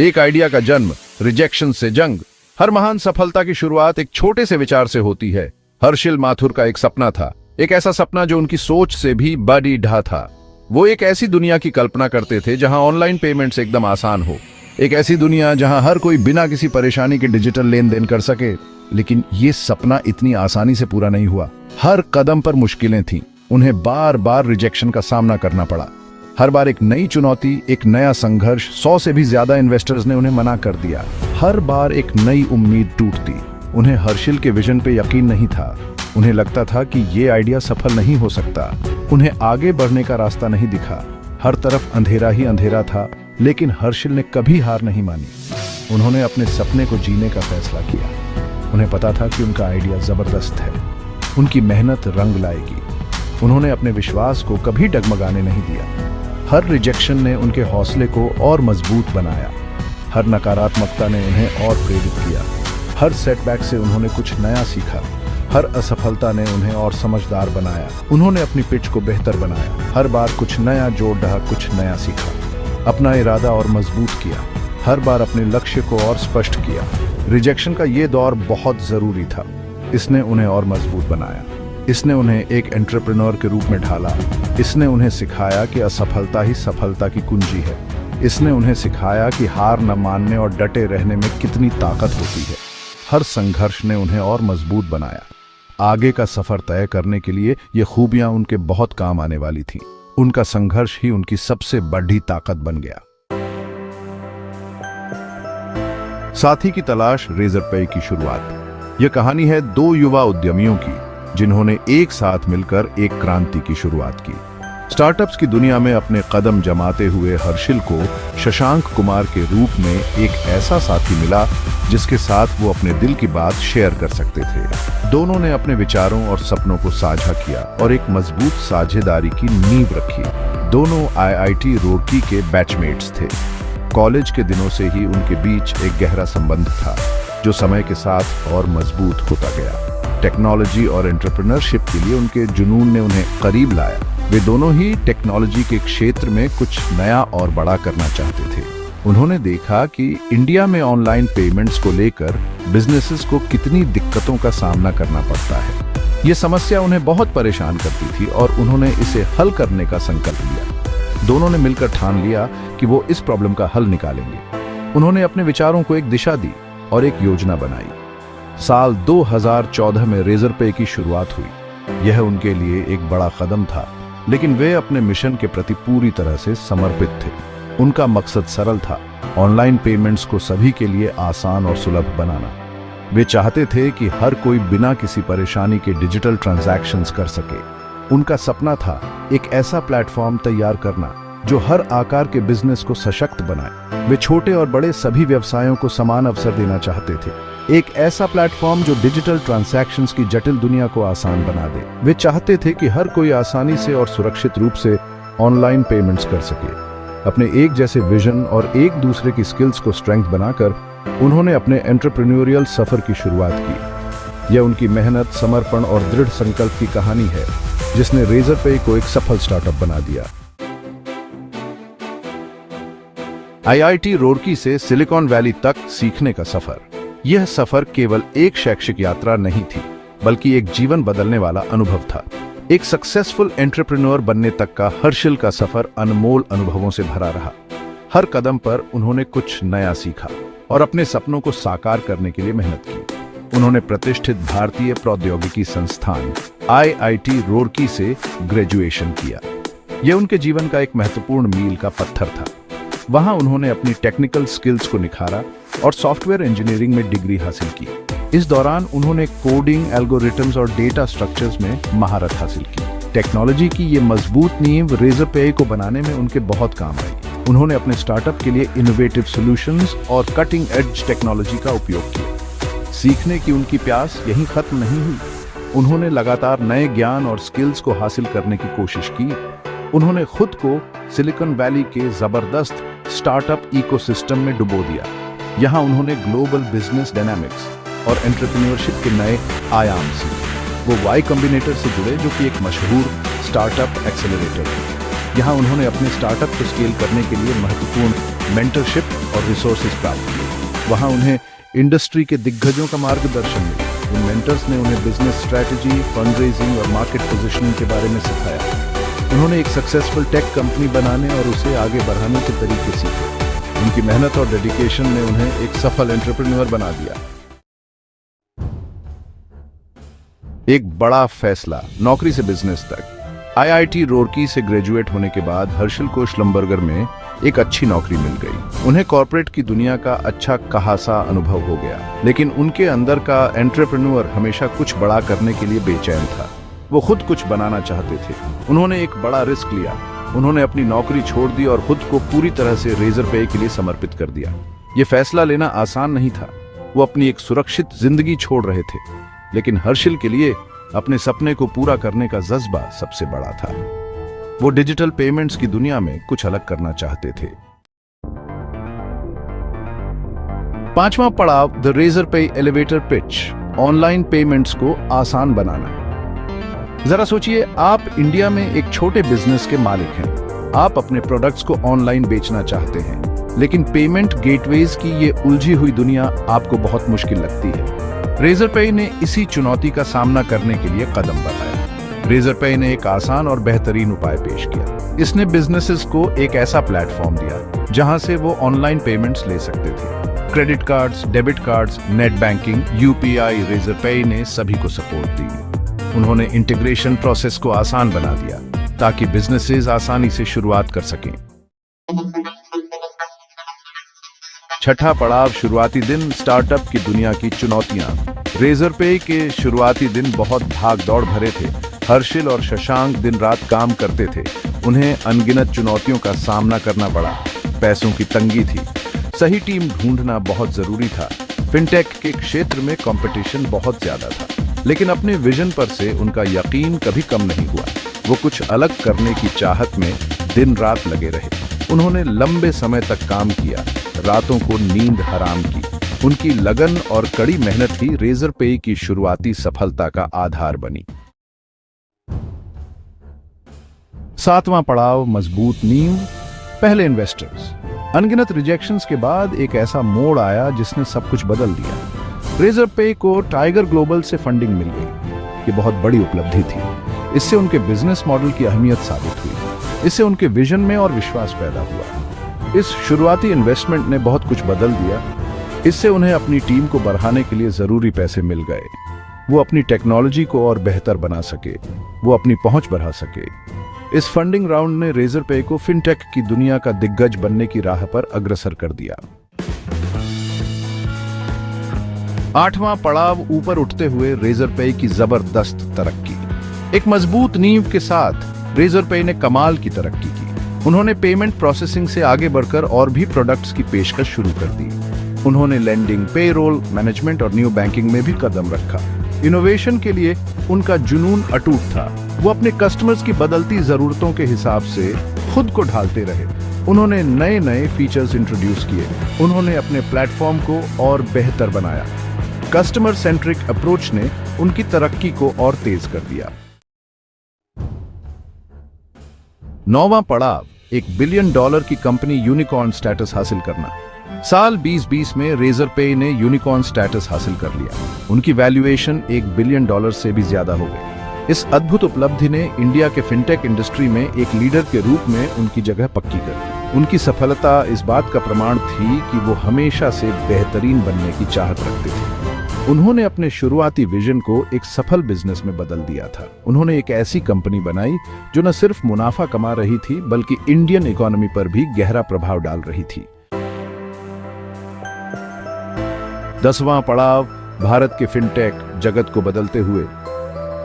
एक आइडिया का जन्म, रिजेक्शन से जंग। हर महान सफलता की शुरुआत एक छोटे से विचार से होती है। हर्षिल माथुर का एक सपना था, एक ऐसा सपना जो उनकी सोच से भी बड़ी ढा था। वो एक ऐसी दुनिया की कल्पना करते थे जहां ऑनलाइन पेमेंट्स एकदम आसान हो, एक ऐसी दुनिया जहां हर कोई बिना किसी परेशानी के डिजिटल लेन देन कर सके। लेकिन ये सपना इतनी आसानी से पूरा नहीं हुआ। हर कदम पर मुश्किलें थीं। उन्हें बार बार रिजेक्शन का सामना करना पड़ा। हर बार एक नई चुनौती, एक नया संघर्ष। 100 से भी ज्यादा इन्वेस्टर्स ने उन्हें मना कर दिया। हर बार एक नई उम्मीद टूटती। उन्हें हर्षिल के विजन पे यकीन नहीं था। उन्हें लगता था कि ये आइडिया सफल नहीं हो सकता। उन्हें आगे बढ़ने का रास्ता नहीं दिखा। हर तरफ अंधेरा ही अंधेरा था। लेकिन हर्षिल ने कभी हार नहीं मानी। उन्होंने अपने सपने को जीने का फैसला किया। उन्हें पता था कि उनका आइडिया जबरदस्त है, उनकी मेहनत रंग लाएगी। उन्होंने अपने विश्वास को कभी डगमगाने नहीं दिया। हर रिजेक्शन ने उनके हौसले को और मजबूत बनाया। हर नकारात्मकता ने उन्हें और प्रेरित किया। हर सेटबैक से उन्होंने कुछ नया सीखा। हर असफलता ने उन्हें और समझदार बनाया। उन्होंने अपनी पिच को बेहतर बनाया। हर बार कुछ नया जोड़ रहा, कुछ नया सीखा। अपना इरादा और मजबूत किया। हर बार अपने लक्ष्य को और स्पष्ट किया। रिजेक्शन का ये दौर बहुत जरूरी था। इसने उन्हें और मजबूत बनाया। इसने उन्हें एक एंटरप्रेन्योर के रूप में ढाला। इसने उन्हें सिखाया कि असफलता ही सफलता की कुंजी है। इसने उन्हें सिखाया कि हार न मानने और डटे रहने में कितनी ताकत होती है। हर संघर्ष ने उन्हें और मजबूत बनाया। आगे का सफर तय करने के लिए ये खूबियां उनके बहुत काम आने वाली थीं। उनका संघर्ष ही उनकी सबसे बड़ी ताकत बन गया। साथी की तलाश, रेजरपे की शुरुआत। यह कहानी है दो युवा उद्यमियों की जिन्होंने एक साथ मिलकर एक क्रांति की शुरुआत की। स्टार्टअप्स की दुनिया में अपने कदम जमाते हुए हर्षिल को शशांक कुमार के रूप में एक ऐसा साथी मिला जिसके साथ वो अपने दिल की बात शेयर कर सकते थे। दोनों ने अपने विचारों और सपनों को साझा किया और एक मजबूत साझेदारी की नींव रखी। दोनों IIT रुड़की के बैचमेट्स थे। कॉलेज के दिनों से ही उनके बीच एक गहरा संबंध था जो समय के साथ और मजबूत होता गया। टेक्नोलॉजी और एंटरप्रेन्योरशिप के लिए उनके जुनून ने उन्हें करीब लाया। वे दोनों ही टेक्नोलॉजी के क्षेत्र में कुछ नया और बड़ा करना चाहते थे। उन्होंने देखा कि इंडिया में ऑनलाइन पेमेंट्स को लेकर बिजनेसेस को कितनी दिक्कतों का सामना करना पड़ता है। ये समस्या उन्हें बहुत परेशान करती थी और उन्होंने इसे हल करने का संकल्प लिया। दोनों ने मिलकर ठान लिया कि वो इस प्रॉब्लम का हल निकालेंगे। उन्होंने अपने विचारों को एक दिशा दी और एक योजना बनाई। साल 2014 में रेजरपे की शुरुआत हुई। यह उनके लिए एक बड़ा कदम था, लेकिन वे अपने मिशन के प्रति पूरी तरह से समर्पित थे। उनका मकसद सरल था, ऑनलाइन पेमेंट्स को सभी के लिए आसान और सुलभ बनाना। वे चाहते थे कि हर कोई बिना किसी परेशानी के डिजिटल ट्रांजैक्शंस कर सके। उनका सपना था एक ऐसा प्लेटफॉर्म तैयार करना जो हर आकार के बिजनेस को सशक्त बनाए। वे छोटे और बड़े सभी व्यवसायों को समान अवसर देना चाहते थे। एक ऐसा प्लेटफॉर्म जो डिजिटल ट्रांजैक्शंस की जटिल दुनिया को आसान बना दे। वे चाहते थे कि हर कोई आसानी से और सुरक्षित रूप से ऑनलाइन पेमेंट्स कर सके। अपने एक जैसे विजन और एक दूसरे की स्किल्स को स्ट्रेंथ बनाकर उन्होंने अपने एंटरप्रेन्योरियल सफर की शुरुआत की। यह उनकी मेहनत, समर्पण और दृढ़ संकल्प की कहानी है जिसने रेजरपे को एक सफल स्टार्टअप बना दिया। IIT रुड़की से सिलिकॉन वैली तक सीखने का सफर। यह सफर केवल एक शैक्षिक यात्रा नहीं थी, बल्कि एक जीवन बदलने वाला अनुभव था। एक सक्सेसफुल एंटरप्रेन्योर बनने तक का हर्षिल का सफर अनमोल अनुभवों से भरा रहा। हर कदम पर उन्होंने कुछ नया सीखा और अपने सपनों को साकार करने के लिए मेहनत की। उन्होंने प्रतिष्ठित भारतीय प्रौद्योगिकी संस्थान IIT रुड़की से ग्रेजुएशन किया। यह उनके जीवन का एक महत्वपूर्ण मील का पत्थर था। वहां उन्होंने अपनी टेक्निकल स्किल्स को निखारा और सॉफ्टवेयर इंजीनियरिंग में डिग्री हासिल की। इस दौरान उन्होंने कोडिंग, एल्गोरिथम्स और डेटा स्ट्रक्चर्स में महारत हासिल की। टेक्नोलॉजी की ये मजबूत नींव रेजरपे को बनाने में उनके बहुत काम आई। उन्होंने अपने स्टार्टअप के लिए इनोवेटिव सॉल्यूशंस और कटिंग एज टेक्नोलॉजी का उपयोग किया। सीखने की उनकी प्यास यहीं खत्म नहीं हुई। उन्होंने लगातार नए ज्ञान और स्किल्स को हासिल करने की कोशिश की। उन्होंने खुद को सिलिकॉन वैली के जबरदस्त स्टार्टअप इकोसिस्टम में डुबो दिया। यहाँ उन्होंने ग्लोबल बिजनेस डायनामिक्स और एंटरप्रेन्योरशिप के नए आयाम सीखे। वो वाई कॉम्बिनेटर से जुड़े जो कि एक मशहूर स्टार्टअप एक्सेलरेटर है। यहाँ उन्होंने अपने स्टार्टअप को स्केल करने के लिए महत्वपूर्ण मेंटरशिप और रिसोर्सेज प्राप्त किए। वहाँ उन्हें इंडस्ट्री के दिग्गजों का मार्गदर्शन मिला। उन मेंटर्स ने उन्हें बिजनेस स्ट्रैटेजी, फंड रेजिंग और मार्केट पोजीशनिंग के बारे में सिखाया। उन्होंने एक सक्सेसफुल टेक कंपनी बनाने और उसे आगे बढ़ाने के तरीके सीखे। उनकी मेहनत और डेडिकेशन ने उन्हें एक सफल एंटरप्रेन्योर बना दिया। एक बड़ा फैसला, नौकरी से बिजनेस तक। आईआईटी रूरकी से ग्रेजुएट होने के बाद हर्षल को श्लम्बर्गर में एक अच्छी नौकरी मिल गई। उन्हें कॉर्पोरेट की दुनिया का अच्छा खासा अनुभव हो गया, लेकिन उनके अंदर का एंटरप्रेन्योर हमेशा कुछ बड़ा करने के लिए बेचैन था। वो खुद कुछ बनाना चाहते थे। उन्होंने एक बड़ा रिस्क लिया। उन्होंने अपनी नौकरी छोड़ दी और खुद को पूरी तरह से रेजरपे के लिए समर्पित कर दिया। ये फैसला लेना आसान नहीं था। वो अपनी एक सुरक्षित जिंदगी छोड़ रहे थे, लेकिन हर्षल के लिए अपने सपने को पूरा करने का जज्बा सबसे बड़ा था। वो डिजिटल पेमेंट्स की दुनिया में कुछ अलग करना चाहते थे। पांचवां पड़ाव, the Razorpay elevator pitch, online payments को आसान बनाना। जरा सोचिए, आप इंडिया में एक छोटे बिजनेस के मालिक हैं। आप अपने प्रोडक्ट्स को ऑनलाइन बेचना चाहते हैं, लेकिन पेमेंट गेटवेज की ये उलझी हुई दुनिया आपको बहुत मुश्किल लगती है। रेजरपे ने इसी चुनौती का सामना करने के लिए कदम बढ़ाया। रेजरपे ने एक आसान और बेहतरीन उपाय पेश किया। इसने बिजनेसेस को एक ऐसा प्लेटफॉर्म दिया जहां से वो ऑनलाइन पेमेंट्स ले सकते थे। Credit cards, debit cards, net banking, UPI, Razorpay ने सभी को सपोर्ट दी। उन्होंने इंटीग्रेशन प्रोसेस को आसान बना दिया ताकि बिजनेसेस आसानी से शुरुआत कर सकें। छठा पड़ाव, शुरुआती दिन, स्टार्टअप की दुनिया की चुनौतियां। रेजरपे के शुरुआती दिन बहुत भाग दौड़ भरे थे। हर्षल और शशांक दिन रात काम करते थे। उन्हें अनगिनत चुनौतियों का सामना करना पड़ा। पैसों की तंगी थी, सही टीम ढूंढना बहुत जरूरी था। फिनटेक के क्षेत्र में कंपटीशन बहुत ज्यादा था, लेकिन अपने विजन पर से उनका यकीन कभी कम नहीं हुआ। वो कुछ अलग करने की चाहत में दिन रात लगे रहे। उन्होंने लंबे समय तक काम किया, रातों को नींद हराम की। उनकी लगन और कड़ी मेहनत ही रेजरपे की शुरुआती सफलता का आधार बनी। सातवां पड़ाव, मजबूत नींव, पहले इन्वेस्टर्स। अनगिनत रिजेक्शंस के बाद एक ऐसा मोड़ आया जिसने सब कुछ बदल दिया। रेजरपे को टाइगर ग्लोबल से फंडिंग मिल गई। ये बहुत बड़ी उपलब्धि थी। इससे उनके बिजनेस मॉडल की अहमियत साबित हुई। इससे उनके विजन में और विश्वास पैदा हुआ। इस शुरुआती इन्वेस्टमेंट ने बहुत कुछ बदल दिया। इससे उन्हें अपनी टीम को बढ़ाने के लिए जरूरी पैसे मिल गए। वो अपनी टेक्नोलॉजी को और बेहतर बना सके, वो अपनी पहुंच बढ़ा सके। इस फंडिंग राउंड ने रेजरपे को फिनटेक की दुनिया का दिग्गज बनने की राह पर अग्रसर कर दिया। आठवां पड़ाव, ऊपर उठते हुए रेजरपे की जबरदस्त तरक्की। एक मजबूत नींव के साथ रेजरपे ने कमाल की तरक्की की। उन्होंने पेमेंट प्रोसेसिंग से आगे बढ़कर और भी प्रोडक्ट्स की पेशकश शुरू कर दी। उन्होंने लेंडिंग, पेरोल मैनेजमेंट और न्यू बैंकिंग में भी कदम रखा। इनोवेशन के लिए उनका जुनून अटूट था। वो अपने कस्टमर्स की बदलती जरूरतों के हिसाब से खुद को ढालते रहे। उन्होंने नए नए फीचर्स इंट्रोड्यूस किए। उन्होंने अपने प्लेटफॉर्म को और बेहतर बनाया। कस्टमर सेंट्रिक अप्रोच ने उनकी तरक्की को और तेज कर दिया। नौवां पड़ाव, $1 बिलियन की कंपनी यूनिकॉर्न स्टेटस हासिल करना। साल 2020 में रेजरपे ने यूनिकॉर्न स्टेटस हासिल कर लिया। उनकी वैल्यूएशन $1 बिलियन से भी ज्यादा हो गई। इस अद्भुत उपलब्धि ने इंडिया के फिनटेक इंडस्ट्री में एक लीडर के रूप में उनकी जगह पक्की कर दी। उनकी सफलता इस बात का प्रमाण थी कि वो हमेशा से बेहतरीन बनने की चाहत रखते थे। उन्होंने अपने शुरुआती विजन को एक सफल बिजनेस में बदल दिया था। उन्होंने एक ऐसी कंपनी बनाई जो न सिर्फ मुनाफा कमा रही थी, बल्कि इंडियन इकोनॉमी पर भी गहरा प्रभाव डाल रही थी। 10वां पड़ाव, भारत के फिनटेक जगत को बदलते हुए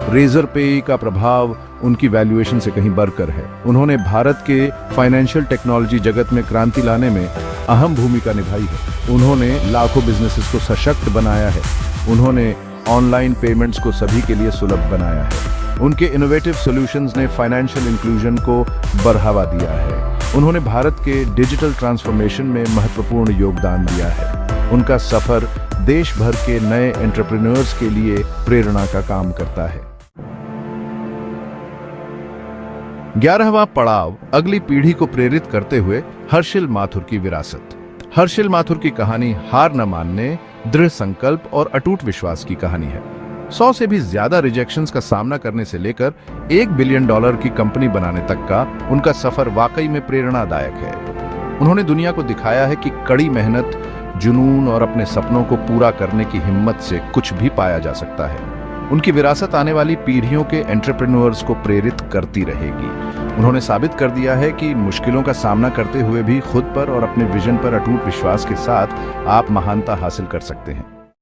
रेजरपे का प्रभाव उनकी वैल्यूएशन से कहीं बढ़कर है। उन्होंने भारत के फाइनेंशियल टेक्नोलॉजी जगत में क्रांति लाने में अहम भूमिका निभाई है। उन्होंने लाखों बिजनेसेस को सशक्त बनाया है। उन्होंने ऑनलाइन पेमेंट्स को सभी के लिए सुलभ बनाया है। उनके इनोवेटिव सॉल्यूशंस ने फाइनेंशियल इंक्लूजन को बढ़ावा दिया है। उन्होंने भारत के डिजिटल ट्रांसफॉर्मेशन में महत्वपूर्ण योगदान दिया है। उनका सफर देश भर के नए एंटरप्रेन्योर्स के लिए प्रेरणा का काम करता है। 11वां पड़ाव अगली पीढ़ी को प्रेरित करते हुए हर्षिल माथुर की विरासत। हर्षिल माथुर की कहानी हार न मानने, दृढ़ संकल्प और अटूट विश्वास की कहानी है। 100 से भी ज्यादा रिजेक्शंस का सामना करने से लेकर $1 बिलियन की कंपनी बनाने तक का उनका सफर वाकई में प्रेरणादायक है। उन्होंने दुनिया को दिखाया है कि कड़ी मेहनत, जुनून और अपने सपनों को पूरा करने की हिम्मत से कुछ भी पाया जा सकता है। उनकी विरासत आने वाली पीढ़ियों के एंटरप्रेन्योर्स को प्रेरित करती रहेगी। उन्होंने साबित कर दिया है कि मुश्किलों का सामना करते हुए भी खुद पर और अपने विजन पर अटूट विश्वास के साथ आप महानता हासिल कर सकते हैं।